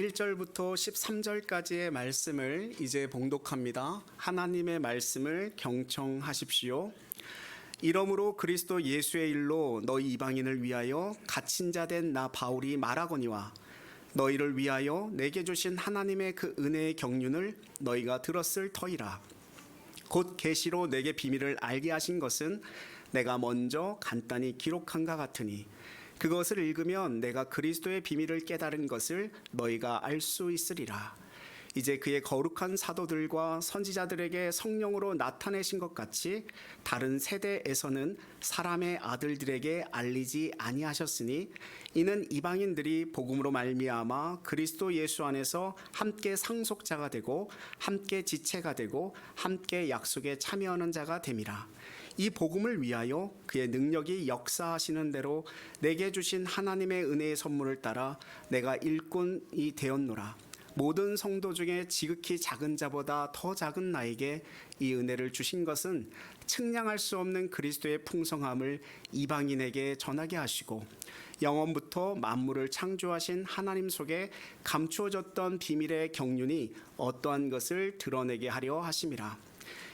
1절부터 13절까지의 말씀을 이제 봉독합니다. 하나님의 말씀을 경청하십시오. 이러므로 그리스도 예수의 일로 너희 이방인을 위하여 갇힌 자 된 나 바울이 말하거니와 너희를 위하여 내게 주신 하나님의 그 은혜의 경륜을 너희가 들었을 터이라. 곧 계시로 내게 비밀을 알게 하신 것은 내가 먼저 간단히 기록한가 같으니 그것을 읽으면 내가 그리스도의 비밀을 깨달은 것을 너희가 알 수 있으리라. 이제 그의 거룩한 사도들과 선지자들에게 성령으로 나타내신 것 같이 다른 세대에서는 사람의 아들들에게 알리지 아니하셨으니 이는 이방인들이 복음으로 말미암아 그리스도 예수 안에서 함께 상속자가 되고 함께 지체가 되고 함께 약속에 참여하는 자가 됨이라. 이 복음을 위하여 그의 능력이 역사하시는 대로 내게 주신 하나님의 은혜의 선물을 따라 내가 일꾼이 되었노라. 모든 성도 중에 지극히 작은 자보다 더 작은 나에게 이 은혜를 주신 것은 측량할 수 없는 그리스도의 풍성함을 이방인에게 전하게 하시고 영원부터 만물을 창조하신 하나님 속에 감추어졌던 비밀의 경륜이 어떠한 것을 드러내게 하려 하심이라.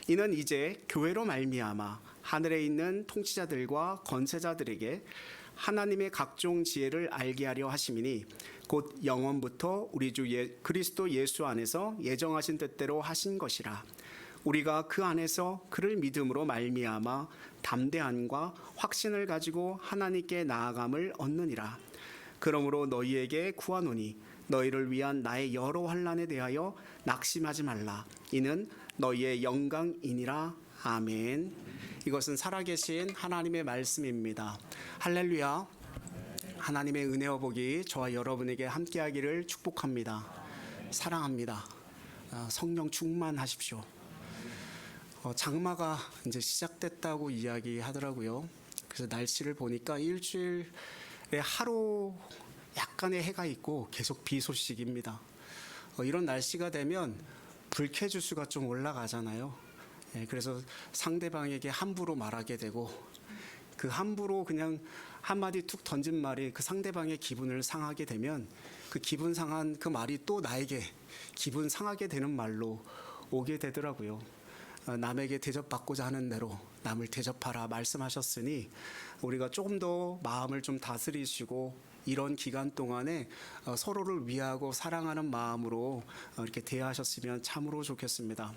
이는 이제 교회로 말미암아 하늘에 있는 통치자들과 권세자들에게 하나님의 각종 지혜를 알게 하려 하심이니 곧 영원부터 우리 주 그리스도 예수 안에서 예정하신 뜻대로 하신 것이라. 우리가 그 안에서 그를 믿음으로 말미암아 담대함과 확신을 가지고 하나님께 나아감을 얻느니라. 그러므로 너희에게 구하노니 너희를 위한 나의 여러 환난에 대하여 낙심하지 말라. 이는 너희의 영광이니라. 아멘. 이것은 살아계신 하나님의 말씀입니다. 할렐루야. 하나님의 은혜와 복이 저와 여러분에게 함께하기를 축복합니다. 사랑합니다. 성령 충만하십시오. 장마가 이제 시작됐다고 이야기하더라고요. 그래서 날씨를 보니까 일주일에 하루 약간의 해가 있고 계속 비 소식입니다. 이런 날씨가 되면 불쾌지수가 좀 올라가잖아요. 그래서 상대방에게 함부로 말하게 되고 그 함부로 그냥 한마디 툭 던진 말이 그 상대방의 기분을 상하게 되면 그 기분 상한 그 말이 또 나에게 기분 상하게 되는 말로 오게 되더라고요. 남에게 대접받고자 하는 대로 남을 대접하라 말씀하셨으니 우리가 조금 더 마음을 좀 다스리시고 이런 기간 동안에 서로를 위하고 사랑하는 마음으로 이렇게 대하셨으면 참으로 좋겠습니다.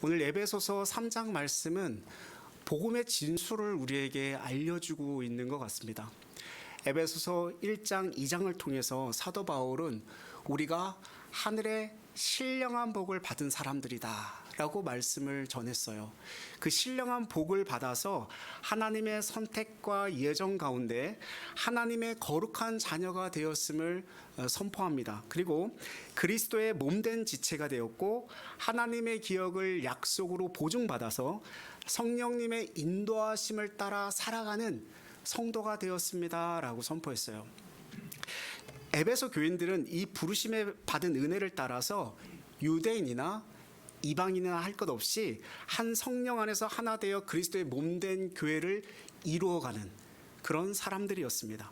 오늘 에베소서 3장 말씀은 복음의 진수를 우리에게 알려주고 있는 것 같습니다. 에베소서 1장, 2장을 통해서 사도 바울은 우리가 하늘의 신령한 복을 받은 사람들이다 라고 말씀을 전했어요. 그 신령한 복을 받아서 하나님의 선택과 예정 가운데 하나님의 거룩한 자녀가 되었음을 선포합니다. 그리고 그리스도의 몸된 지체가 되었고 하나님의 기억을 약속으로 보증받아서 성령님의 인도하심을 따라 살아가는 성도가 되었습니다 라고 선포했어요. 에베소 교인들은 이 부르심에 받은 은혜를 따라서 유대인이나 이방인이나 할 것 없이 한 성령 안에서 하나 되어 그리스도의 몸된 교회를 이루어가는 그런 사람들이었습니다.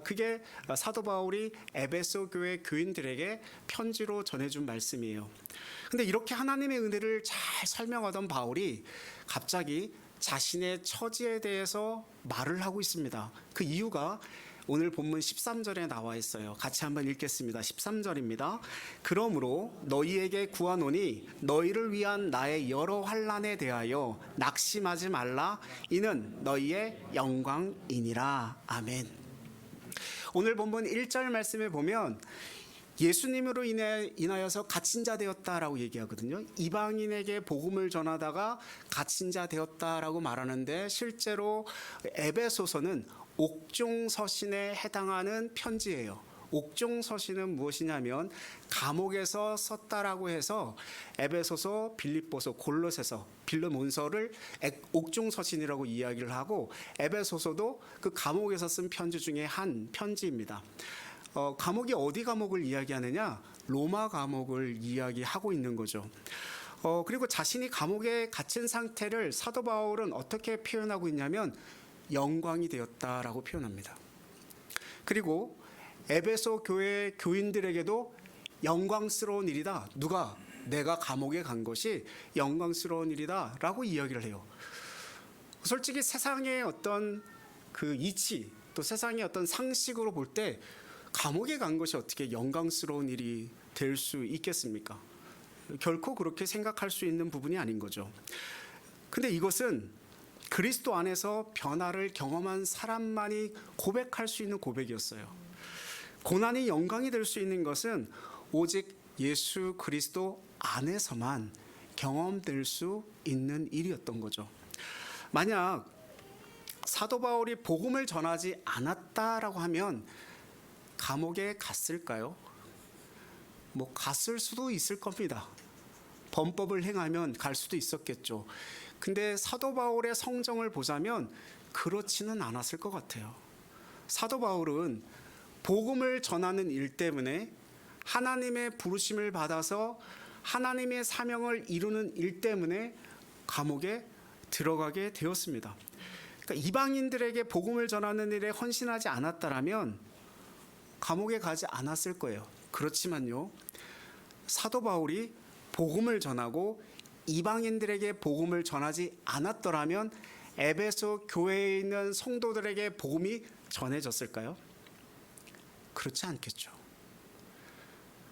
그게 사도 바울이 에베소 교회 교인들에게 편지로 전해준 말씀이에요. 근데 이렇게 하나님의 은혜를 잘 설명하던 바울이 갑자기 자신의 처지에 대해서 말을 하고 있습니다. 그 이유가 오늘 본문 13절에 나와 있어요. 같이 한번 읽겠습니다. 13절입니다. 그러므로 너희에게 구하노니 너희를 위한 나의 여러 환난에 대하여 낙심하지 말라. 이는 너희의 영광이니라. 아멘. 오늘 본문 1절 말씀에 보면 예수님으로 인하여서 갇힌 자 되었다라고 얘기하거든요. 이방인에게 복음을 전하다가 갇힌 자 되었다라고 말하는데 실제로 에베소서는 옥중서신에 해당하는 편지예요. 옥중서신은 무엇이냐면 감옥에서 썼다라고 해서 에베소서, 빌립보서, 골로새서, 빌레몬서를 옥중서신이라고 이야기를 하고 에베소서도 그 감옥에서 쓴 편지 중에 한 편지입니다. 감옥이 어디 감옥을 이야기하느냐? 로마 감옥을 이야기하고 있는 거죠. 그리고 자신이 감옥에 갇힌 상태를 사도 바울은 어떻게 표현하고 있냐면 영광이 되었다라고 표현합니다. 그리고 에베소 교회 교인들에게도 영광스러운 일이다. 누가? 내가 감옥에 간 것이 영광스러운 일이다 라고 이야기를 해요. 솔직히 세상의 어떤 그 이치, 또 세상의 어떤 상식으로 볼 때 감옥에 간 것이 어떻게 영광스러운 일이 될 수 있겠습니까? 결코 그렇게 생각할 수 있는 부분이 아닌 거죠. 근데 이것은 그리스도 안에서 변화를 경험한 사람만이 고백할 수 있는 고백이었어요. 고난이 영광이 될 수 있는 것은 오직 예수 그리스도 안에서만 경험될 수 있는 일이었던 거죠. 만약 사도 바울이 복음을 전하지 않았다라고 하면 감옥에 갔을까요? 갔을 수도 있을 겁니다. 범법을 행하면 갈 수도 있었겠죠. 근데 사도 바울의 성정을 보자면 그렇지는 않았을 것 같아요. 사도 바울은 복음을 전하는 일 때문에 하나님의 부르심을 받아서 하나님의 사명을 이루는 일 때문에 감옥에 들어가게 되었습니다. 그러니까 이방인들에게 복음을 전하는 일에 헌신하지 않았다라면 감옥에 가지 않았을 거예요. 그렇지만요, 사도 바울이 복음을 전하고 이방인들에게 복음을 전하지 않았더라면 에베소 교회에 있는 성도들에게 복음이 전해졌을까요? 그렇지 않겠죠.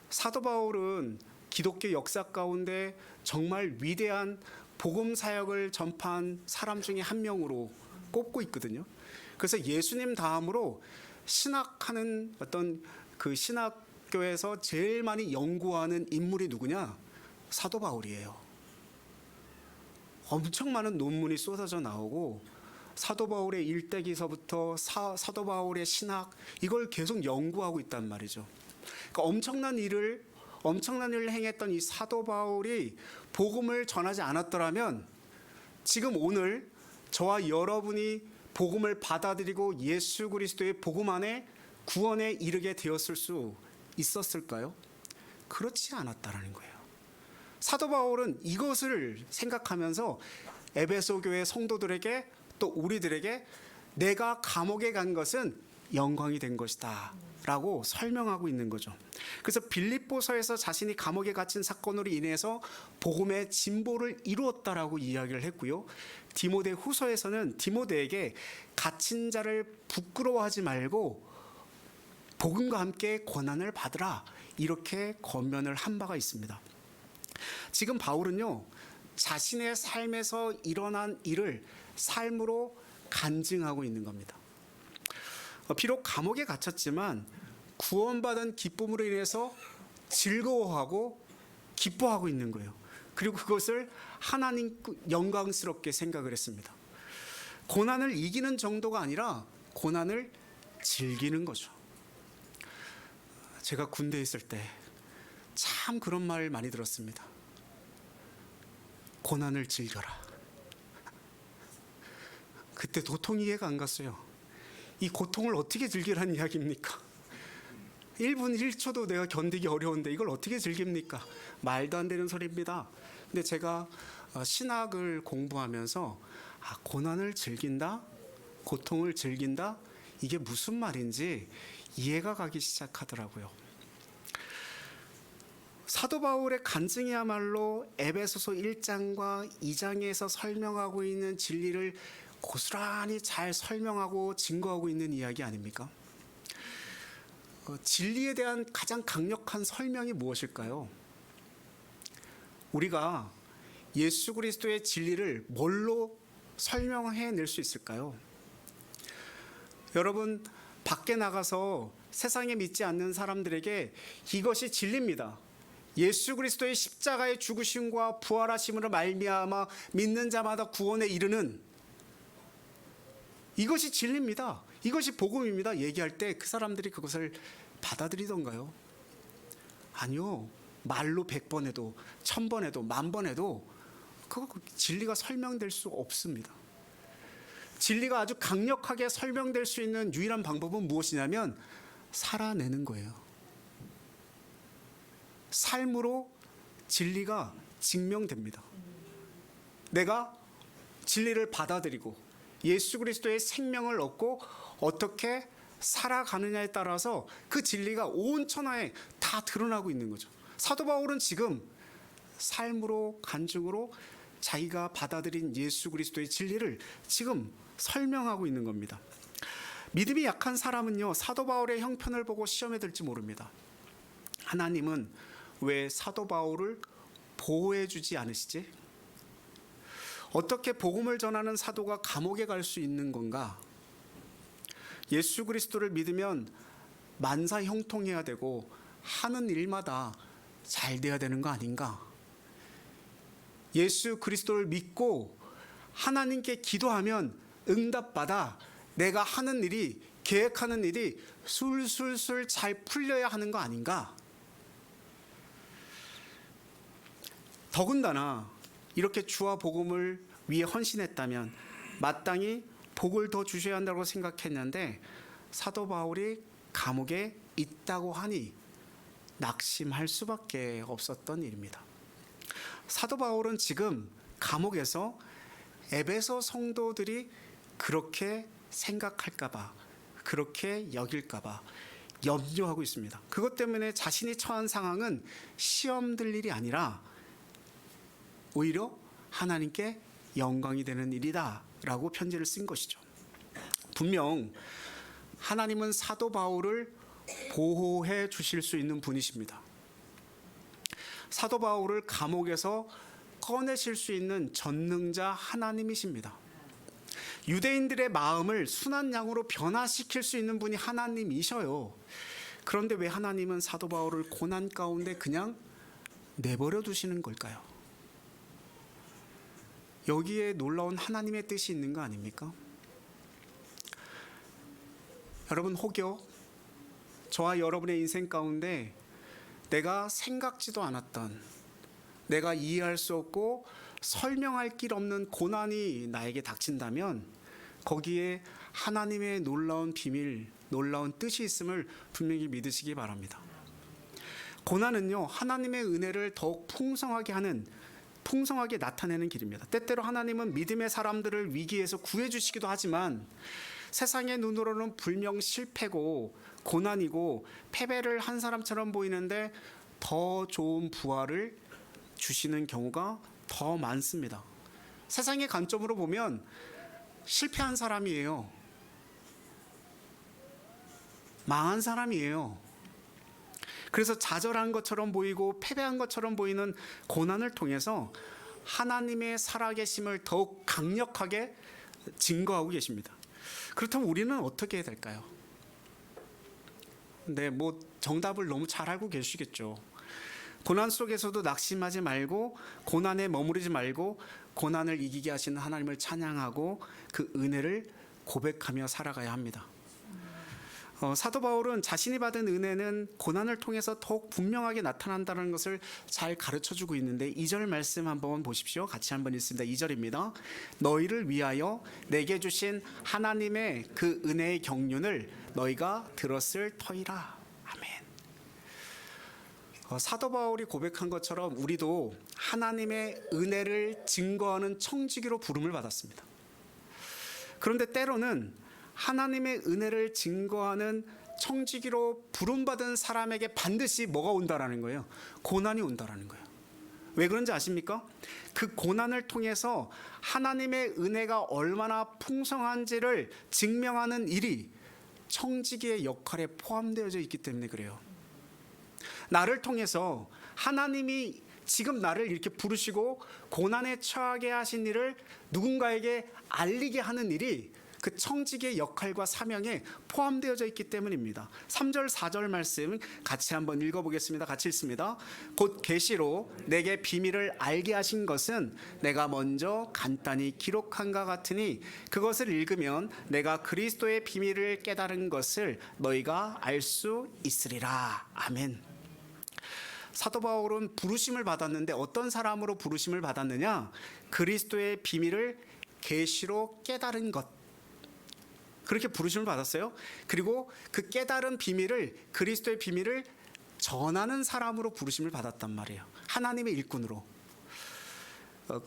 사도 바울은 기독교 역사 가운데 정말 위대한 복음 사역을 전파한 사람 중에 한 명으로 꼽고 있거든요. 그래서 예수님 다음으로 신학하는 어떤 그 신학교에서 제일 많이 연구하는 인물이 누구냐? 사도 바울이에요. 엄청 많은 논문이 쏟아져 나오고 사도 바울의 일대기서부터 사도 바울의 신학 이걸 계속 연구하고 있단 말이죠. 그러니까 엄청난 일을 행했던 이 사도 바울이 복음을 전하지 않았더라면 지금 오늘 저와 여러분이 복음을 받아들이고 예수 그리스도의 복음 안에 구원에 이르게 되었을 수 있었을까요? 그렇지 않았다라는 거예요. 사도 바울은 이것을 생각하면서 에베소 교회 성도들에게 또 우리들에게 내가 감옥에 간 것은 영광이 된 것이다 라고 설명하고 있는 거죠. 그래서 빌립보서에서 자신이 감옥에 갇힌 사건으로 인해서 복음의 진보를 이루었다라고 이야기를 했고요. 디모데 후서에서는 디모데에게 갇힌 자를 부끄러워하지 말고 복음과 함께 고난을 받으라 이렇게 권면을 한 바가 있습니다. 지금 바울은요, 자신의 삶에서 일어난 일을 삶으로 간증하고 있는 겁니다. 비록 감옥에 갇혔지만 구원받은 기쁨으로 인해서 즐거워하고 기뻐하고 있는 거예요. 그리고 그것을 하나님 영광스럽게 생각을 했습니다. 고난을 이기는 정도가 아니라 고난을 즐기는 거죠. 제가 군대에 있을 때 참 그런 말 많이 들었습니다. 고난을 즐겨라. 그때 도통이 이해가 안 갔어요. 이 고통을 어떻게 즐기라는 이야기입니까? 1분 1초도 내가 견디기 어려운데 이걸 어떻게 즐깁니까? 말도 안 되는 소리입니다. 근데 제가 신학을 공부하면서 고난을 즐긴다? 고통을 즐긴다? 이게 무슨 말인지 이해가 가기 시작하더라고요. 사도 바울의 간증이야말로 에베소서 1장과 2장에서 설명하고 있는 진리를 고스란히 잘 설명하고 증거하고 있는 이야기 아닙니까? 진리에 대한 가장 강력한 설명이 무엇일까요? 우리가 예수 그리스도의 진리를 뭘로 설명해낼 수 있을까요? 여러분, 밖에 나가서 세상에 믿지 않는 사람들에게 이것이 진리입니다. 예수 그리스도의 십자가의 죽으심과 부활하심으로 말미암아 믿는 자마다 구원에 이르는 이것이 진리입니다. 이것이 복음입니다. 얘기할 때 그 사람들이 그것을 받아들이던가요? 아니요. 말로 100번 해도 1000번 해도 10,000번 해도 그거 진리가 설명될 수 없습니다. 진리가 아주 강력하게 설명될 수 있는 유일한 방법은 무엇이냐면 살아내는 거예요. 삶으로 진리가 증명됩니다. 내가 진리를 받아들이고 예수 그리스도의 생명을 얻고 어떻게 살아가느냐에 따라서 그 진리가 온 천하에 다 다 드러나고 있는 거죠. 사도 바울은 지금 삶으로 간증으로 자기가 받아들인 예수 그리스도의 진리를 지금 설명하고 있는 겁니다. 믿음이 약한 사람은요, 사도 바울의 형편을 보고 시험에 들지 모릅니다. 하나님은 왜 사도 바울을 보호해 주지 않으시지? 어떻게 복음을 전하는 사도가 감옥에 갈 수 있는 건가? 예수 그리스도를 믿으면 만사 형통해야 되고 하는 일마다 잘 돼야 되는 거 아닌가? 예수 그리스도를 믿고 하나님께 기도하면 응답받아 내가 하는 일이, 계획하는 일이 술술술 잘 풀려야 하는 거 아닌가? 더군다나 이렇게 주와 복음을 위해 헌신했다면 마땅히 복을 더 주셔야 한다고 생각했는데 사도 바울이 감옥에 있다고 하니 낙심할 수밖에 없었던 일입니다. 사도 바울은 지금 감옥에서 에베소 성도들이 그렇게 생각할까봐, 그렇게 여길까봐 염려하고 있습니다. 그것 때문에 자신이 처한 상황은 시험 들 일이 아니라 오히려 하나님께 영광이 되는 일이다 라고 편지를 쓴 것이죠. 분명 하나님은 사도 바울을 보호해 주실 수 있는 분이십니다. 사도 바울을 감옥에서 꺼내실 수 있는 전능자 하나님이십니다. 유대인들의 마음을 순한 양으로 변화시킬 수 있는 분이 하나님이셔요. 그런데 왜 하나님은 사도 바울을 고난 가운데 그냥 내버려 두시는 걸까요? 여기에 놀라운 하나님의 뜻이 있는 거 아닙니까? 여러분, 혹여 저와 여러분의 인생 가운데 내가 생각지도 않았던, 내가 이해할 수 없고 설명할 길 없는 고난이 나에게 닥친다면 거기에 하나님의 놀라운 비밀, 놀라운 뜻이 있음을 분명히 믿으시기 바랍니다. 고난은요, 하나님의 은혜를 더욱 풍성하게 나타내는 길입니다. 때때로 하나님은 믿음의 사람들을 위기에서 구해주시기도 하지만 세상의 눈으로는 불명 실패고 고난이고 패배를 한 사람처럼 보이는데 더 좋은 부활을 주시는 경우가 더 많습니다. 세상의 관점으로 보면 실패한 사람이에요. 망한 사람이에요. 그래서 좌절한 것처럼 보이고 패배한 것처럼 보이는 고난을 통해서 하나님의 살아계심을 더욱 강력하게 증거하고 계십니다. 그렇다면 우리는 어떻게 해야 될까요? 네, 정답을 너무 잘 알고 계시겠죠. 고난 속에서도 낙심하지 말고 고난에 머무르지 말고 고난을 이기게 하시는 하나님을 찬양하고 그 은혜를 고백하며 살아가야 합니다. 사도 바울은 자신이 받은 은혜는 고난을 통해서 더욱 분명하게 나타난다는 것을 잘 가르쳐주고 있는데 2절 말씀 한번 보십시오. 같이 한번 읽습니다. 2절입니다. 너희를 위하여 내게 주신 하나님의 그 은혜의 경륜을 너희가 들었을 터이라. 아멘. 사도 바울이 고백한 것처럼 우리도 하나님의 은혜를 증거하는 청지기로 부름을 받았습니다. 그런데 때로는 하나님의 은혜를 증거하는 청지기로 부름받은 사람에게 반드시 뭐가 온다라는 거예요? 고난이 온다라는 거예요. 왜 그런지 아십니까? 그 고난을 통해서 하나님의 은혜가 얼마나 풍성한지를 증명하는 일이 청지기의 역할에 포함되어져 있기 때문에 그래요. 나를 통해서 하나님이 지금 나를 이렇게 부르시고 고난에 처하게 하신 일을 누군가에게 알리게 하는 일이 그 청지기의 역할과 사명에 포함되어져 있기 때문입니다. 3절 4절 말씀 같이 한번 읽어보겠습니다. 같이 읽습니다. 곧 계시로 내게 비밀을 알게 하신 것은 내가 먼저 간단히 기록한가 같으니 그것을 읽으면 내가 그리스도의 비밀을 깨달은 것을 너희가 알 수 있으리라. 아멘. 사도 바울은 부르심을 받았는데 어떤 사람으로 부르심을 받았느냐? 그리스도의 비밀을 계시로 깨달은 것, 그렇게 부르심을 받았어요. 그리고 그 깨달은 비밀을, 그리스도의 비밀을 전하는 사람으로 부르심을 받았단 말이에요. 하나님의 일꾼으로.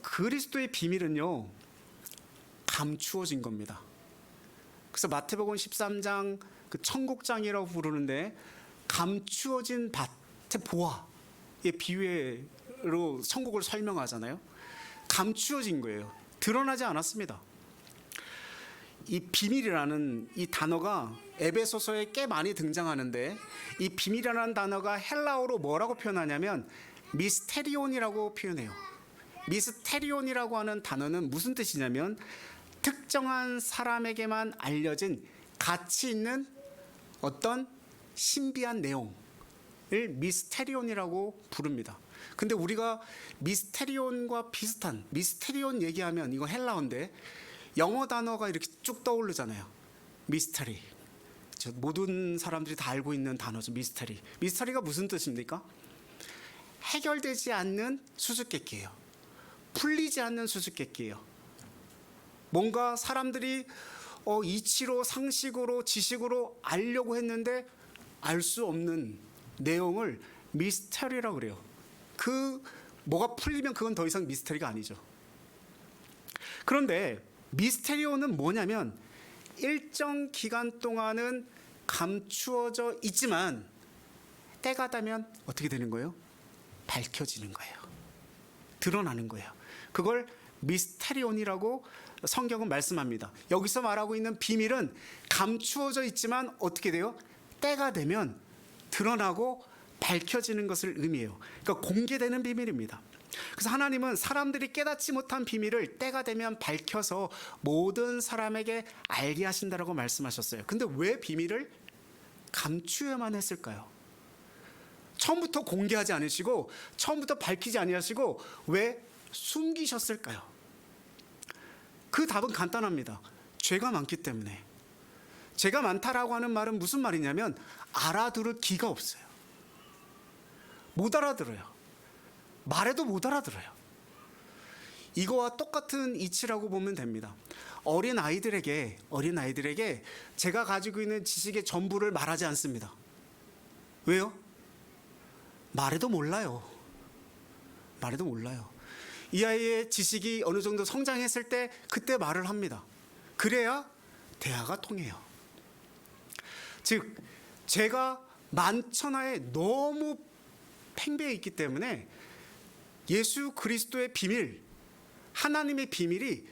그리스도의 비밀은요, 감추어진 겁니다. 그래서 마태복음 13장 그 천국장이라고 부르는데 감추어진 밭, 밭의 보화의 비유로 천국을 설명하잖아요. 감추어진 거예요. 드러나지 않았습니다. 이 비밀이라는 이 단어가 에베소서에 꽤 많이 등장하는데, 이 비밀이라는 단어가 헬라어로 뭐라고 표현하냐면 미스테리온이라고 표현해요. 미스테리온이라고 하는 단어는 무슨 뜻이냐면 특정한 사람에게만 알려진 가치 있는 어떤 신비한 내용을 미스테리온이라고 부릅니다. 근데 우리가 미스테리온과 비슷한, 미스테리온 얘기하면 이거 헬라어인데 영어 단어가 이렇게 쭉 떠오르잖아요. 미스터리. 모든 사람들이 다 알고 있는 단어죠. 미스터리. 미스터리가 무슨 뜻입니까? 해결되지 않는 수수께끼예요. 풀리지 않는 수수께끼예요. 뭔가 사람들이 이치로, 상식으로, 지식으로 알려고 했는데 알 수 없는 내용을 미스터리라고 그래요. 뭐가 풀리면 그건 더 이상 미스터리가 아니죠. 그런데 미스테리오는 뭐냐면 일정 기간 동안은 감추어져 있지만 때가 되면 어떻게 되는 거예요? 밝혀지는 거예요. 드러나는 거예요. 그걸 미스테리온이라고 성경은 말씀합니다. 여기서 말하고 있는 비밀은 감추어져 있지만 어떻게 돼요? 때가 되면 드러나고 밝혀지는 것을 의미해요. 그러니까 공개되는 비밀입니다. 그래서 하나님은 사람들이 깨닫지 못한 비밀을 때가 되면 밝혀서 모든 사람에게 알게 하신다라고 말씀하셨어요. 근데 왜 비밀을 감추어야만 했을까요? 처음부터 공개하지 않으시고 처음부터 밝히지 아니하시고 왜 숨기셨을까요? 그 답은 간단합니다. 죄가 많기 때문에. 죄가 많다라고 하는 말은 무슨 말이냐면 알아들을 기가 없어요. 못 알아들어요. 말해도 못 알아들어요. 이거와 똑같은 이치라고 보면 됩니다. 어린 아이들에게 제가 가지고 있는 지식의 전부를 말하지 않습니다. 왜요? 말해도 몰라요. 말해도 몰라요. 이 아이의 지식이 어느 정도 성장했을 때 그때 말을 합니다. 그래야 대화가 통해요. 즉 제가 만천하에 너무 팽배해 있기 때문에 예수 그리스도의 비밀, 하나님의 비밀이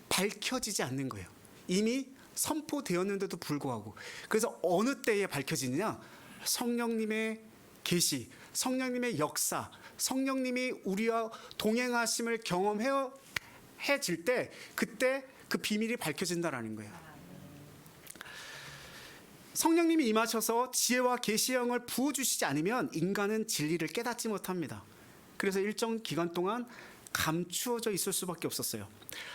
밝혀지지 않는 거예요. 이미 선포되었는데도 불구하고. 그래서 어느 때에 밝혀지느냐? 성령님의 계시, 성령님의 역사, 성령님이 우리와 동행하심을 경험해질 때 그때 그 비밀이 밝혀진다라는 거예요. 성령님이 임하셔서 지혜와 계시의 영을 부어주시지 않으면 인간은 진리를 깨닫지 못합니다. 그래서 일정 기간 동안 감추어져 있을 수밖에 없었어요.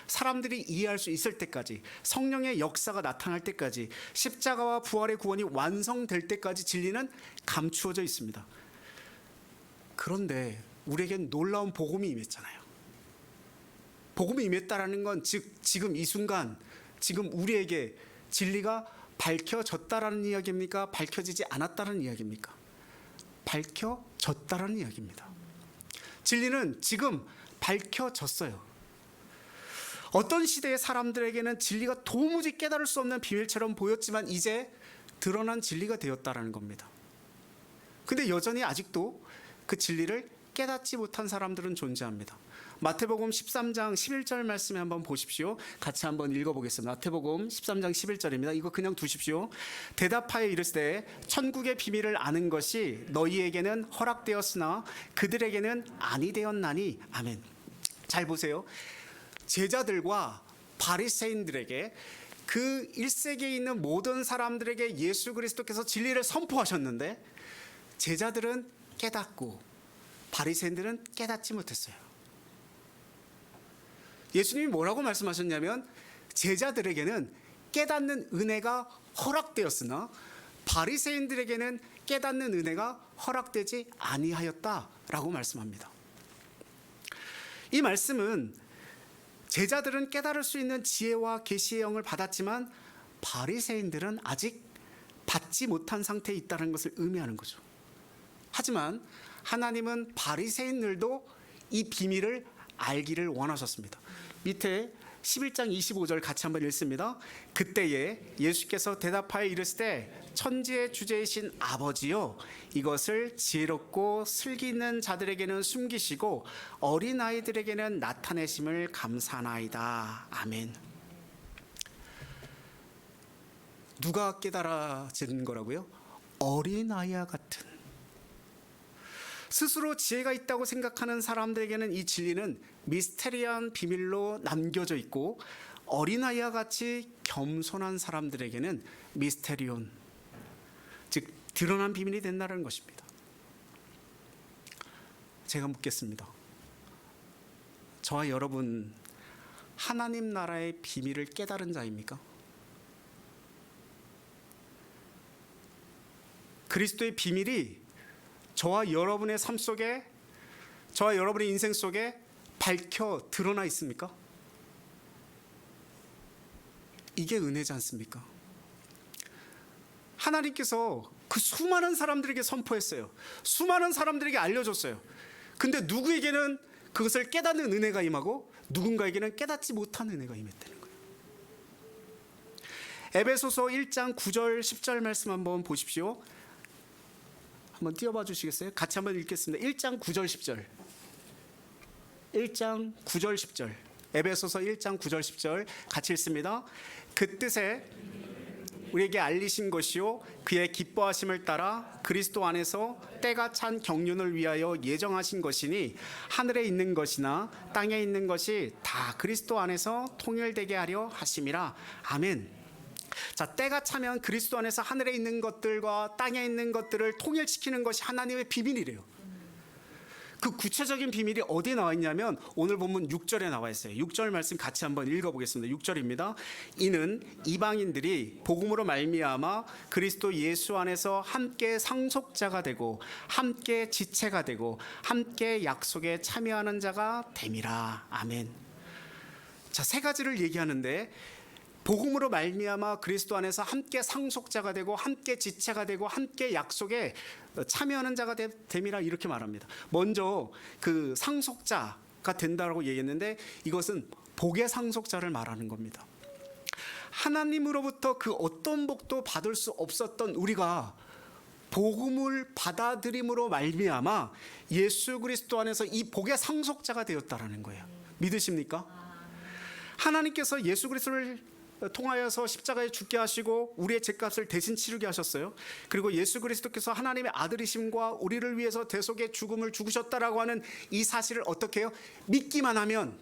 사람들이 이해할 수 있을 때까지, 성령의 역사가 나타날 때까지, 십자가와 부활의 구원이 완성될 때까지 진리는 감추어져 있습니다. 그런데 우리에겐 놀라운 복음이 임했잖아요. 복음이 임했다라는 건 즉 지금 이 순간, 지금 우리에게 진리가 밝혀졌다라는 이야기입니까? 밝혀지지 않았다는 이야기입니까? 밝혀졌다라는 이야기입니다. 진리는 지금 밝혀졌어요. 어떤 시대의 사람들에게는 진리가 도무지 깨달을 수 없는 비밀처럼 보였지만 이제 드러난 진리가 되었다라는 겁니다. 근데 여전히 아직도 그 진리를 깨닫지 못한 사람들은 존재합니다. 마태복음 13장 11절 말씀에 한번 보십시오. 같이 한번 읽어보겠습니다. 마태복음 13장 11절입니다. 이거 그냥 두십시오. 대답하여 이르시되 천국의 비밀을 아는 것이 너희에게는 허락되었으나 그들에게는 아니 되었나니. 아멘. 잘 보세요. 제자들과 바리새인들에게, 그 1세기에 있는 모든 사람들에게 예수 그리스도께서 진리를 선포하셨는데 제자들은 깨닫고 바리새인들은 깨닫지 못했어요. 예수님이 뭐라고 말씀하셨냐면 제자들에게는 깨닫는 은혜가 허락되었으나 바리새인들에게는 깨닫는 은혜가 허락되지 아니하였다라고 말씀합니다. 이 말씀은 제자들은 깨달을 수 있는 지혜와 계시의 영을 받았지만 바리새인들은 아직 받지 못한 상태에 있다는 것을 의미하는 거죠. 하지만 하나님은 바리새인들도 이 비밀을 알기를 원하셨습니다. 밑에 11장 25절 같이 한번 읽습니다. 그때에 예수께서 대답하여 이르시되 천지의 주제이신 아버지여, 이것을 지혜롭고 슬기 있는 자들에게는 숨기시고 어린아이들에게는 나타내심을 감사하나이다. 아멘. 누가 깨달아진 거라고요? 어린아이와 같은, 스스로 지혜가 있다고 생각하는 사람들에게는 이 진리는 미스테리한 비밀로 남겨져 있고, 어린아이와 같이 겸손한 사람들에게는 미스테리온, 즉 드러난 비밀이 된다는 것입니다. 제가 묻겠습니다. 저와 여러분, 하나님 나라의 비밀을 깨달은 자입니까? 그리스도의 비밀이 저와 여러분의 삶 속에, 저와 여러분의 인생 속에 밝혀 드러나 있습니까? 이게 은혜지 않습니까? 하나님께서 그 수많은 사람들에게 선포했어요. 수많은 사람들에게 알려줬어요. 근데 누구에게는 그것을 깨닫는 은혜가 임하고 누군가에게는 깨닫지 못한 은혜가 임했다는 거예요. 에베소서 1장 9절 10절 말씀 한번 보십시오. 한번 띄워봐 주시겠어요? 같이 한번 읽겠습니다. 1장 9절 10절. 1장 9절 10절. 에베소서 1장 9절 10절 같이 읽습니다. 그 뜻에 우리에게 알리신 것이요 그의 기뻐하심을 따라 그리스도 안에서 때가 찬 경륜을 위하여 예정하신 것이니 하늘에 있는 것이나 땅에 있는 것이 다 그리스도 안에서 통일되게 하려 하심이라. 아멘. 자, 때가 차면 그리스도 안에서 하늘에 있는 것들과 땅에 있는 것들을 통일시키는 것이 하나님의 비밀이래요. 그 구체적인 비밀이 어디에 나와 있냐면 오늘 본문 6절에 나와 있어요. 6절 말씀 같이 한번 읽어보겠습니다. 6절입니다. 이는 이방인들이 복음으로 말미암아 그리스도 예수 안에서 함께 상속자가 되고 함께 지체가 되고 함께 약속에 참여하는 자가 됨이라. 아멘. 자, 세 가지를 얘기하는데, 복음으로 말미암아 그리스도 안에서 함께 상속자가 되고 함께 지체가 되고 함께 약속에 참여하는 자가 됨이라, 이렇게 말합니다. 먼저 그 상속자가 된다라고 얘기했는데, 이것은 복의 상속자를 말하는 겁니다. 하나님으로부터 그 어떤 복도 받을 수 없었던 우리가 복음을 받아들임으로 말미암아 예수 그리스도 안에서 이 복의 상속자가 되었다라는 거예요. 믿으십니까? 하나님께서 예수 그리스도를 통하여서 십자가에 죽게 하시고 우리의 죄값을 대신 치르게 하셨어요. 그리고 예수 그리스도께서 하나님의 아들이심과 우리를 위해서 대속의 죽음을 죽으셨다라고 하는 이 사실을 어떻게 해요? 믿기만 하면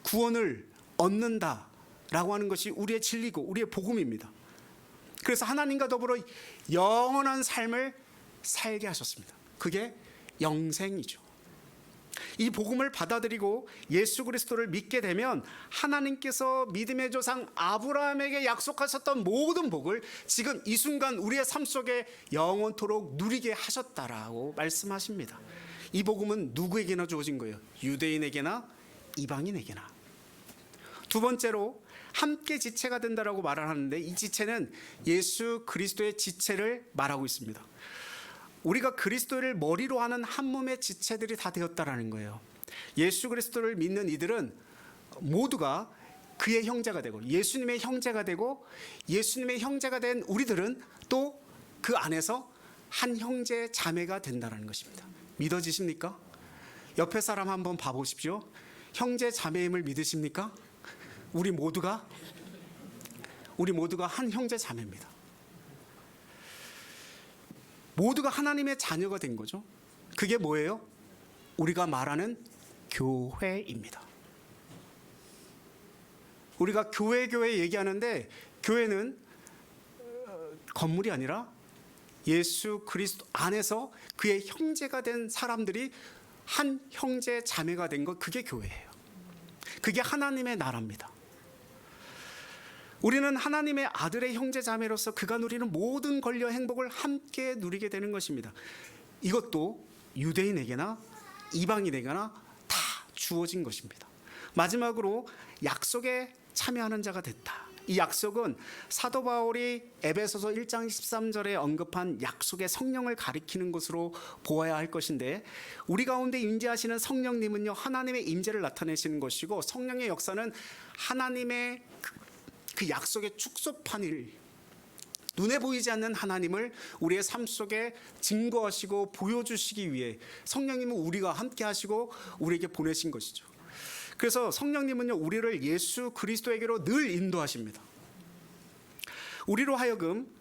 구원을 얻는다라고 하는 것이 우리의 진리고 우리의 복음입니다. 그래서 하나님과 더불어 영원한 삶을 살게 하셨습니다. 그게 영생이죠. 이 복음을 받아들이고 예수 그리스도를 믿게 되면 하나님께서 믿음의 조상 아브라함에게 약속하셨던 모든 복을 지금 이 순간 우리의 삶 속에 영원토록 누리게 하셨다라고 말씀하십니다. 이 복음은 누구에게나 주어진 거예요. 유대인에게나 이방인에게나. 두 번째로 함께 지체가 된다라고 말을 하는데, 이 지체는 예수 그리스도의 지체를 말하고 있습니다. 우리가 그리스도를 머리로 하는 한 몸의 지체들이 다 되었다라는 거예요. 예수 그리스도를 믿는 이들은 모두가 그의 형제가 되고 예수님의 형제가 되고, 예수님의 형제가 된 우리들은 또 그 안에서 한 형제 자매가 된다는 것입니다. 믿어지십니까? 옆에 사람 한번 봐보십시오. 형제 자매임을 믿으십니까? 우리 모두가 한 형제 자매입니다. 모두가 하나님의 자녀가 된 거죠. 그게 뭐예요? 우리가 말하는 교회입니다. 우리가 교회 얘기하는데, 교회는 건물이 아니라 예수 그리스도 안에서 그의 형제가 된 사람들이 한 형제 자매가 된 것, 그게 교회예요. 그게 하나님의 나라입니다. 우리는 하나님의 아들의 형제 자매로서 그가 누리는 모든 권리와 행복을 함께 누리게 되는 것입니다. 이것도 유대인에게나 이방인에게나 다 주어진 것입니다. 마지막으로 약속에 참여하는 자가 됐다. 이 약속은 사도 바울이 에베소서 1장 13절에 언급한 약속의 성령을 가리키는 것으로 보아야 할 것인데, 우리 가운데 임재하시는 성령님은요, 하나님의 임재를 나타내시는 것이고, 성령의 역사는 하나님의 그 약속의 축소판 일, 눈에 보이지 않는 하나님을 우리의 삶 속에 증거하시고 보여주시기 위해 성령님은 우리가 함께 하시고 우리에게 보내신 것이죠. 그래서 성령님은요, 우리를 예수 그리스도에게로 늘 인도하십니다. 우리로 하여금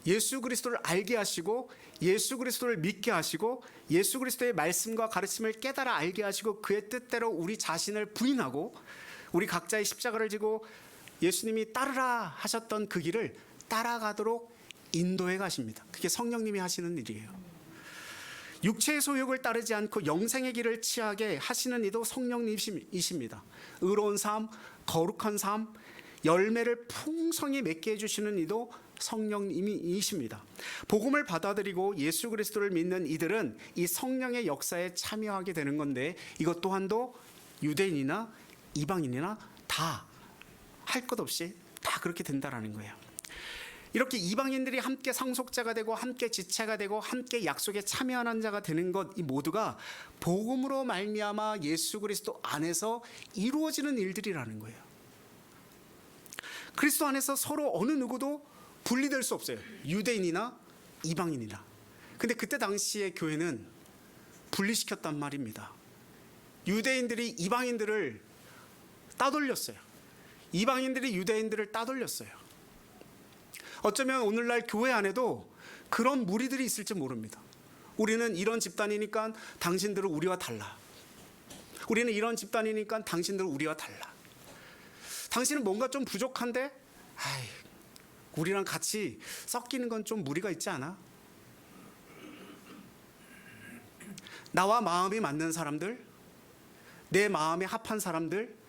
예수 그리스도를 알게 하시고, 예수 그리스도를 믿게 하시고, 예수 그리스도의 말씀과 가르침을 깨달아 알게 하시고, 그의 뜻대로 우리 자신을 부인하고 우리 각자의 십자가를 지고 예수님이 따르라 하셨던 그 길을 따라가도록 인도해 가십니다. 그게 성령님이 하시는 일이에요. 육체의 소욕을 따르지 않고 영생의 길을 취하게 하시는 이도 성령님이십니다. 의로운 삶, 거룩한 삶, 열매를 풍성히 맺게 해주시는 이도 성령님이십니다. 복음을 받아들이고 예수 그리스도를 믿는 이들은 이 성령의 역사에 참여하게 되는 건데, 이것 또한도 유대인이나 이방인이나 다 할 것 없이 다 그렇게 된다라는 거예요. 이렇게 이방인들이 함께 상속자가 되고 함께 지체가 되고 함께 약속에 참여하는 자가 되는 것, 이 모두가 복음으로 말미암아 예수 그리스도 안에서 이루어지는 일들이라는 거예요. 그리스도 안에서 서로 어느 누구도 분리될 수 없어요. 유대인이나 이방인이나. 근데 그때 당시에 교회는 분리시켰단 말입니다. 유대인들이 이방인들을 따돌렸어요. 이방인들이 유대인들을 따돌렸어요. 어쩌면 오늘날 교회 안에도 그런 무리들이 있을지 모릅니다. 우리는 이런 집단이니까 당신들은 우리와 달라. 우리는 이런 집단이니까 당신들은 우리와 달라. 당신은 뭔가 좀 부족한데, 우리랑 같이 섞이는 건 좀 무리가 있지 않아? 나와 마음이 맞는 사람들, 내 마음에 합한 사람들,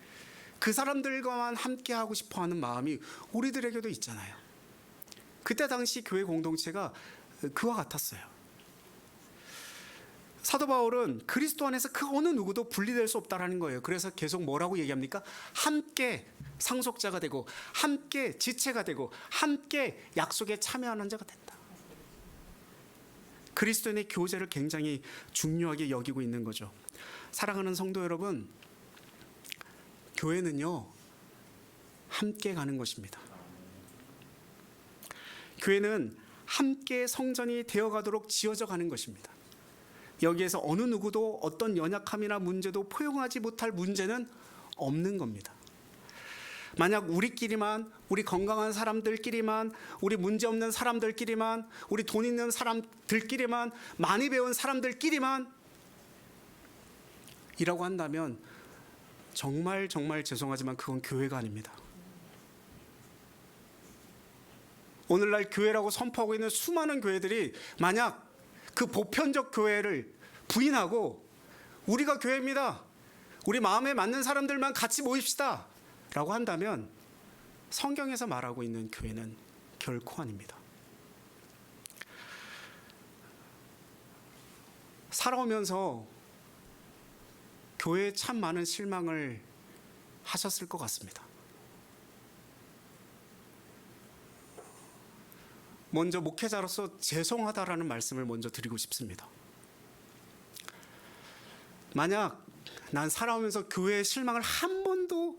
그 사람들과만 함께하고 싶어하는 마음이 우리들에게도 있잖아요. 그때 당시 교회 공동체가 그와 같았어요. 사도 바울은 그리스도 안에서 그 어느 누구도 분리될 수 없다라는 거예요. 그래서 계속 뭐라고 얘기합니까? 함께 상속자가 되고, 함께 지체가 되고, 함께 약속에 참여하는 자가 된다. 그리스도인의 교제를 굉장히 중요하게 여기고 있는 거죠. 사랑하는 성도 여러분, 교회는요, 함께 가는 것입니다. 교회는 함께 성전이 되어가도록 지어져 가는 것입니다. 여기에서 어느 누구도 어떤 연약함이나 문제도 포용하지 못할 문제는 없는 겁니다. 만약 우리끼리만, 우리 건강한 사람들끼리만, 우리 문제없는 사람들끼리만, 우리 돈 있는 사람들끼리만, 많이 배운 사람들끼리만 이라고 한다면 정말 죄송하지만 그건 교회가 아닙니다. 오늘날 교회라고 선포하고 있는 수많은 교회들이 만약 그 보편적 교회를 부인하고 우리가 교회입니다, 우리 마음에 맞는 사람들만 같이 모입시다 라고 한다면 성경에서 말하고 있는 교회는 결코 아닙니다. 살아오면서 교회에 참 많은 실망을 하셨을 것 같습니다. 먼저 목회자로서 죄송하다라는 말씀을 먼저 드리고 싶습니다. 만약 난 살아오면서 교회에 실망을 한 번도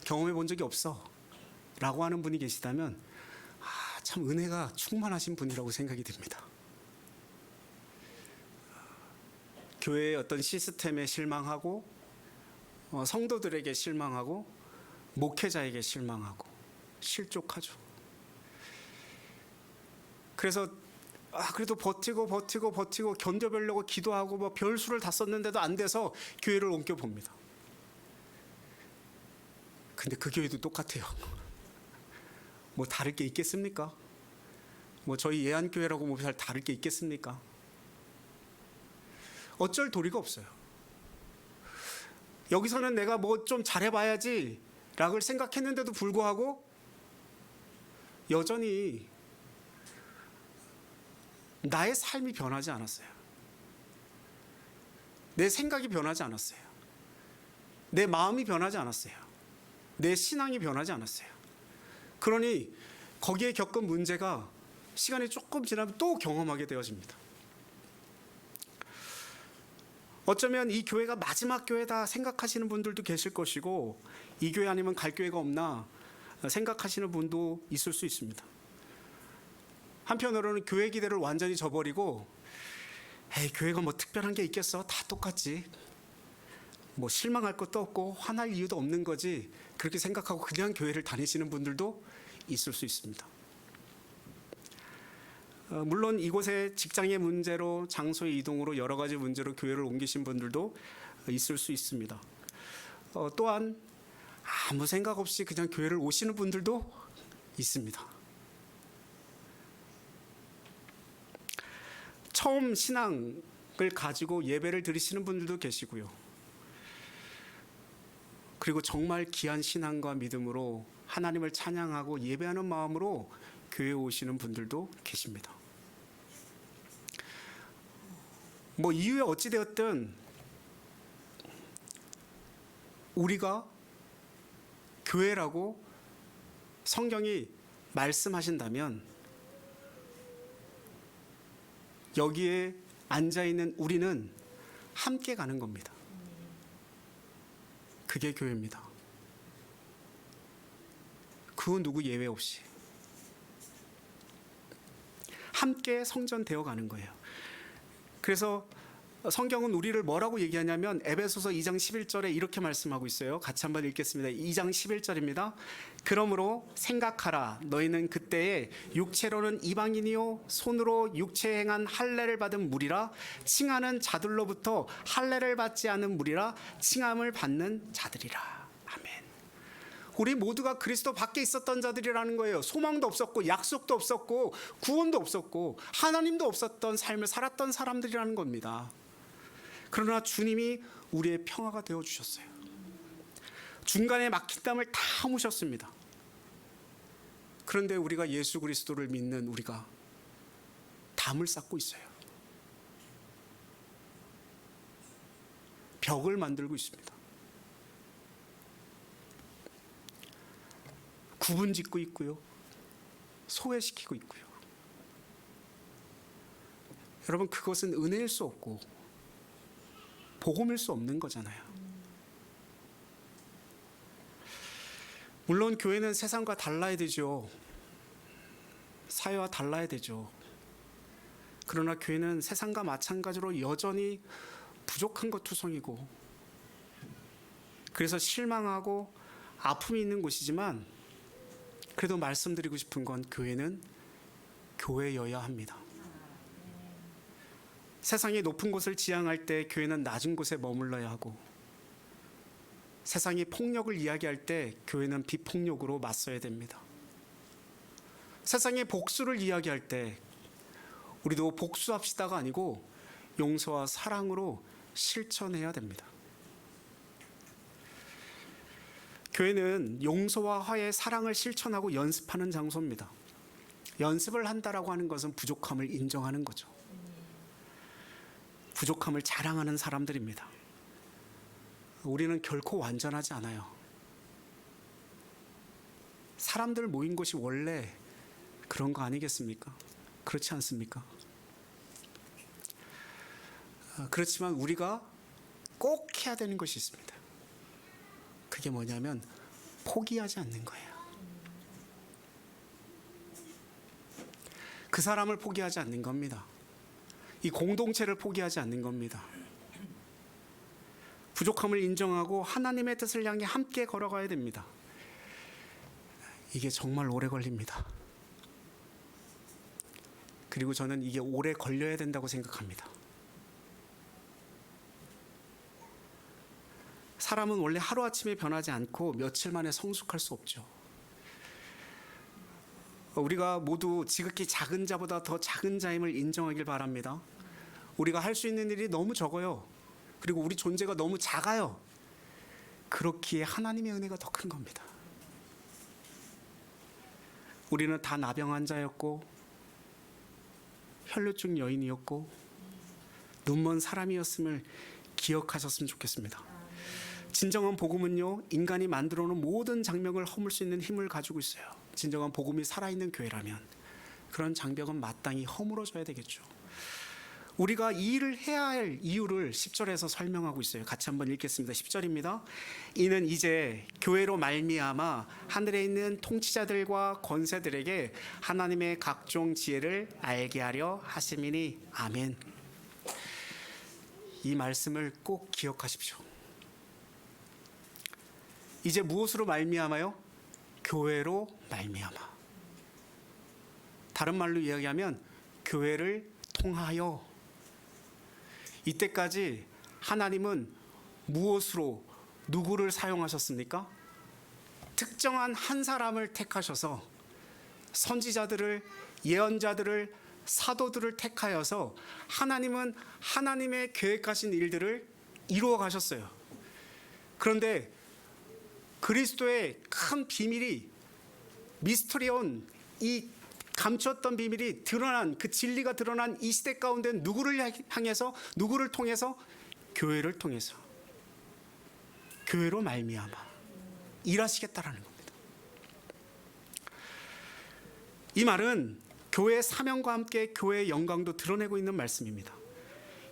경험해 본 적이 없어 라고 하는 분이 계시다면 참 은혜가 충만하신 분이라고 생각이 듭니다. 교회의 어떤 시스템에 실망하고, 성도들에게 실망하고, 목회자에게 실망하고 실족하죠. 그래서 그래도 버티고 견뎌보려고 기도하고 뭐 별수를 다 썼는데도 안 돼서 교회를 옮겨봅니다. 근데 그 교회도 똑같아요. 뭐 다를 게 있겠습니까? 뭐 저희 예안교회라고 뭐 잘 다를 게 있겠습니까? 어쩔 도리가 없어요. 여기서는 내가 뭐 좀 잘해봐야지 라고 생각했는데도 불구하고 여전히 나의 삶이 변하지 않았어요. 내 생각이 변하지 않았어요. 내 마음이 변하지 않았어요. 내 신앙이 변하지 않았어요. 그러니 거기에 겪은 문제가 시간이 조금 지나면 또 경험하게 되어집니다. 어쩌면 이 교회가 마지막 교회다 생각하시는 분들도 계실 것이고, 이 교회 아니면 갈 교회가 없나 생각하시는 분도 있을 수 있습니다. 한편으로는 교회 기대를 완전히 저버리고, 에이, 교회가 뭐 특별한 게 있겠어? 다 똑같지. 뭐 실망할 것도 없고 화날 이유도 없는 거지. 그렇게 생각하고 그냥 교회를 다니시는 분들도 있을 수 있습니다. 물론 이곳에 직장의 문제로, 장소의 이동으로, 여러 가지 문제로 교회를 옮기신 분들도 있을 수 있습니다. 또한 아무 생각 없이 그냥 교회를 오시는 분들도 있습니다. 처음 신앙을 가지고 예배를 드리시는 분들도 계시고요. 그리고 정말 귀한 신앙과 믿음으로 하나님을 찬양하고 예배하는 마음으로 교회에 오시는 분들도 계십니다. 뭐 이유에 어찌되었든 우리가 교회라고 성경이 말씀하신다면 여기에 앉아있는 우리는 함께 가는 겁니다. 그게 교회입니다. 그 누구 예외 없이 함께 성전되어 가는 거예요. 그래서 성경은 우리를 뭐라고 얘기하냐면 에베소서 2장 11절에 이렇게 말씀하고 있어요. 같이 한번 읽겠습니다. 2장 11절입니다. 그러므로 생각하라. 너희는 그때에 육체로는 이방인이요 손으로 육체에 행한 할례를 받은 무리라. 칭하는 자들로부터 할례를 받지 않은 무리라. 칭함을 받는 자들이라. 아멘. 우리 모두가 그리스도 밖에 있었던 자들이라는 거예요. 소망도 없었고 약속도 없었고 구원도 없었고 하나님도 없었던 삶을 살았던 사람들이라는 겁니다. 그러나 주님이 우리의 평화가 되어주셨어요. 중간에 막힌 땀을 다 묻으셨습니다. 그런데 우리가 예수 그리스도를 믿는 우리가 담을 쌓고 있어요. 벽을 만들고 있습니다. 구분 짓고 있고요. 소외시키고 있고요. 여러분, 그것은 은혜일 수 없고 복음일 수 없는 거잖아요. 물론 교회는 세상과 달라야 되죠. 사회와 달라야 되죠. 그러나 교회는 세상과 마찬가지로 여전히 부족한 것 투성이고, 그래서 실망하고 아픔이 있는 곳이지만, 그래도 말씀드리고 싶은 건 교회는 교회여야 합니다. 세상이 높은 곳을 지향할 때 교회는 낮은 곳에 머물러야 하고, 세상이 폭력을 이야기할 때 교회는 비폭력으로 맞서야 됩니다. 세상이 복수를 이야기할 때 우리도 복수합시다가 아니고 용서와 사랑으로 실천해야 됩니다. 교회는 용서와 화해, 사랑을 실천하고 연습하는 장소입니다. 연습을 한다라고 하는 것은 부족함을 인정하는 거죠. 부족함을 자랑하는 사람들입니다. 우리는 결코 완전하지 않아요. 사람들 모인 곳이 원래 그런 거 아니겠습니까? 그렇지 않습니까? 그렇지만 우리가 꼭 해야 되는 것이 있습니다. 그게 뭐냐면 포기하지 않는 거예요. 그 사람을 포기하지 않는 겁니다. 이 공동체를 포기하지 않는 겁니다. 부족함을 인정하고 하나님의 뜻을 향해 함께 걸어가야 됩니다. 이게 정말 오래 걸립니다. 그리고 저는 이게 오래 걸려야 된다고 생각합니다. 사람은 원래 하루아침에 변하지 않고 며칠 만에 성숙할 수 없죠. 우리가 모두 지극히 작은 자보다 더 작은 자임을 인정하길 바랍니다. 우리가 할 수 있는 일이 너무 적어요. 그리고 우리 존재가 너무 작아요. 그렇기에 하나님의 은혜가 더 큰 겁니다. 우리는 다 나병 환자였고 혈루증 여인이었고 눈먼 사람이었음을 기억하셨으면 좋겠습니다. 진정한 복음은요, 인간이 만들어 놓은 모든 장면을 허물 수 있는 힘을 가지고 있어요. 진정한 복음이 살아있는 교회라면 그런 장벽은 마땅히 허물어져야 되겠죠. 우리가 이 일을 해야 할 이유를 10절에서 설명하고 있어요. 같이 한번 읽겠습니다. 10절입니다. 이는 이제 교회로 말미암아 하늘에 있는 통치자들과 권세들에게 하나님의 각종 지혜를 알게 하려 하심이니. 아멘. 이 말씀을 꼭 기억하십시오. 이제 무엇으로 말미암아요? 교회로 말미암아. 다른 말로 이야기하면 교회를 통하여. 이때까지 하나님은 무엇으로 누구를 사용하셨습니까? 특정한 한 사람을 택하셔서 선지자들을, 예언자들을, 사도들을 택하여서 하나님은 하나님의 계획하신 일들을 이루어 가셨어요. 그런데 그리스도의 큰 비밀이, 미스터리온, 이 감추었던 비밀이 드러난, 그 진리가 드러난 이 시대 가운데 누구를 향해서, 누구를 통해서? 교회를 통해서, 교회로 말미암아 일하시겠다라는 겁니다. 이 말은 교회의 사명과 함께 교회의 영광도 드러내고 있는 말씀입니다.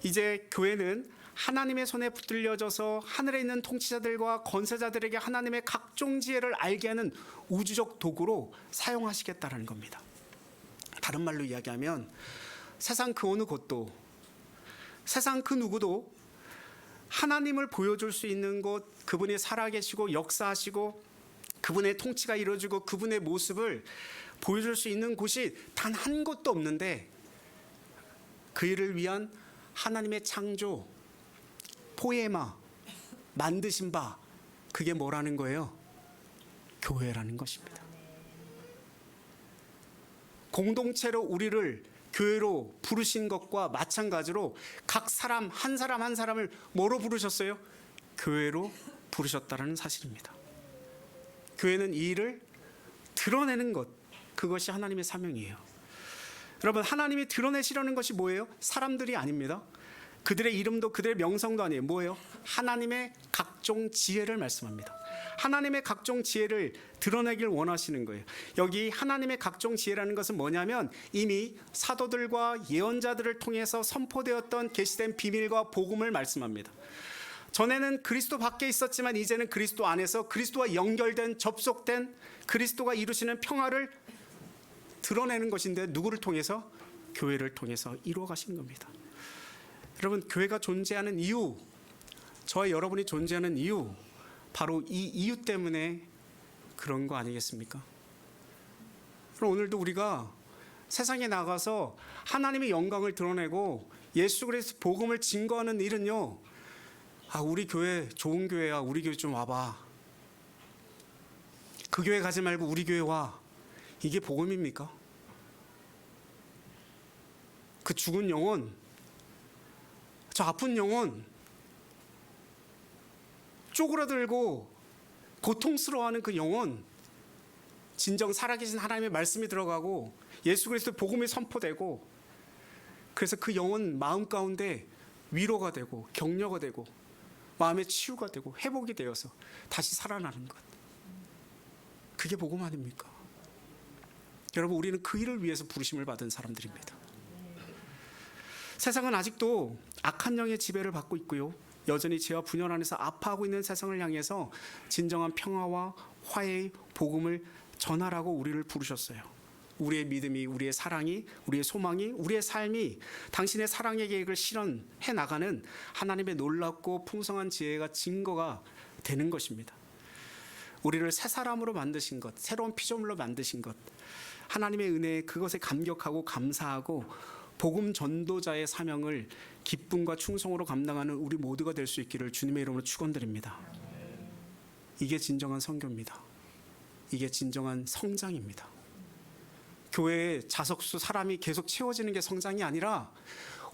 이제 교회는 하나님의 손에 붙들려져서 하늘에 있는 통치자들과 권세자들에게 하나님의 각종 지혜를 알게 하는 우주적 도구로 사용하시겠다라는 겁니다. 다른 말로 이야기하면 세상 그 어느 곳도, 세상 그 누구도 하나님을 보여줄 수 있는 곳, 그분이 살아계시고 역사하시고 그분의 통치가 이루어지고 그분의 모습을 보여줄 수 있는 곳이 단 한 곳도 없는데, 그 일을 위한 하나님의 창조, 포에마, 만드신 바, 그게 뭐라는 거예요? 교회라는 것입니다. 공동체로 우리를 교회로 부르신 것과 마찬가지로 각 사람 한 사람 한 사람을 뭐로 부르셨어요? 교회로 부르셨다는 사실입니다. 교회는 이 일을 드러내는 것, 그것이 하나님의 사명이에요. 여러분, 하나님이 드러내시려는 것이 뭐예요? 사람들이 아닙니다. 그들의 이름도 그들의 명성도 아니에요. 뭐예요? 하나님의 각종 지혜를 말씀합니다. 하나님의 각종 지혜를 드러내길 원하시는 거예요. 여기 하나님의 각종 지혜라는 것은 뭐냐면 이미 사도들과 예언자들을 통해서 선포되었던 계시된 비밀과 복음을 말씀합니다. 전에는 그리스도 밖에 있었지만 이제는 그리스도 안에서 그리스도와 연결된, 접속된 그리스도가 이루시는 평화를 드러내는 것인데, 누구를 통해서? 교회를 통해서 이루어 가시는 겁니다. 여러분, 교회가 존재하는 이유, 저와 여러분이 존재하는 이유, 바로 이 이유 때문에 그런 거 아니겠습니까? 그럼 오늘도 우리가 세상에 나가서 하나님의 영광을 드러내고 예수 그리스도 복음을 증거하는 일은요, 우리 교회 좋은 교회야, 우리 교회 좀 와봐, 그 교회 가지 말고 우리 교회 와, 이게 복음입니까? 그 죽은 영혼, 저 아픈 영혼, 쪼그라들고 고통스러워하는 그 영혼, 진정 살아계신 하나님의 말씀이 들어가고 예수 그리스도 복음이 선포되고, 그래서 그 영혼 마음 가운데 위로가 되고 격려가 되고 마음의 치유가 되고 회복이 되어서 다시 살아나는 것, 그게 복음 아닙니까? 여러분, 우리는 그 일을 위해서 부르심을 받은 사람들입니다. 세상은 아직도 악한 영의 지배를 받고 있고요, 여전히 죄와 분열 안에서 아파하고 있는 세상을 향해서 진정한 평화와 화해의 복음을 전하라고 우리를 부르셨어요. 우리의 믿음이, 우리의 사랑이, 우리의 소망이, 우리의 삶이 당신의 사랑의 계획을 실현해 나가는 하나님의 놀랍고 풍성한 지혜가 증거가 되는 것입니다. 우리를 새 사람으로 만드신 것, 새로운 피조물로 만드신 것, 하나님의 은혜에 그것에 감격하고 감사하고 복음 전도자의 사명을 기쁨과 충성으로 감당하는 우리 모두가 될 수 있기를 주님의 이름으로 축원드립니다. 이게 진정한 선교입니다. 이게 진정한 성장입니다. 교회의 자석수 사람이 계속 채워지는 게 성장이 아니라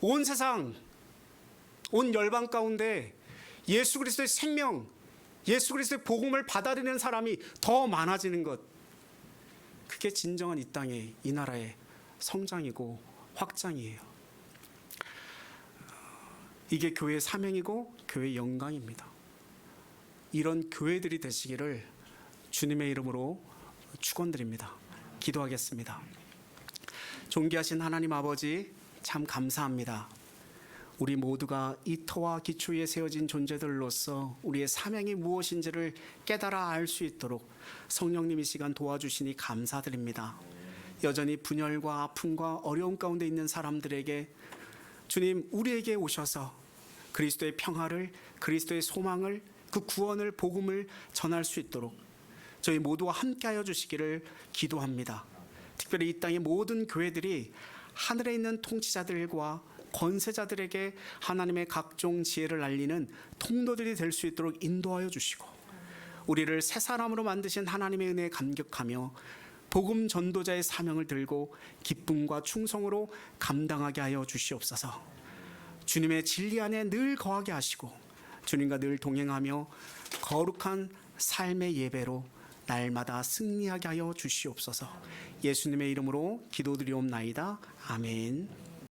온 세상, 온 열방 가운데 예수 그리스도의 생명, 예수 그리스도의 복음을 받아들이는 사람이 더 많아지는 것, 그게 진정한 이 땅의, 이 나라의 성장이고 확장이에요. 이게 교회의 사명이고 교회의 영광입니다. 이런 교회들이 되시기를 주님의 이름으로 축원드립니다. 기도하겠습니다. 존귀하신 하나님 아버지, 참 감사합니다. 우리 모두가 이 터와 기초 위에 세워진 존재들로서 우리의 사명이 무엇인지를 깨달아 알 수 있도록 성령님 이 시간 도와주시니 감사드립니다. 여전히 분열과 아픔과 어려움 가운데 있는 사람들에게 주님, 우리에게 오셔서 그리스도의 평화를, 그리스도의 소망을, 그 구원을, 복음을 전할 수 있도록 저희 모두와 함께하여 주시기를 기도합니다. 특별히 이 땅의 모든 교회들이 하늘에 있는 통치자들과 권세자들에게 하나님의 각종 지혜를 알리는 통로들이 될 수 있도록 인도하여 주시고, 우리를 새 사람으로 만드신 하나님의 은혜에 감격하며 복음 전도자의 사명을 들고 기쁨과 충성으로 감당하게 하여 주시옵소서. 주님의 진리 안에 늘 거하게 하시고 주님과 늘 동행하며 거룩한 삶의 예배로 날마다 승리하게 하여 주시옵소서. 예수님의 이름으로 기도드리옵나이다. 아멘.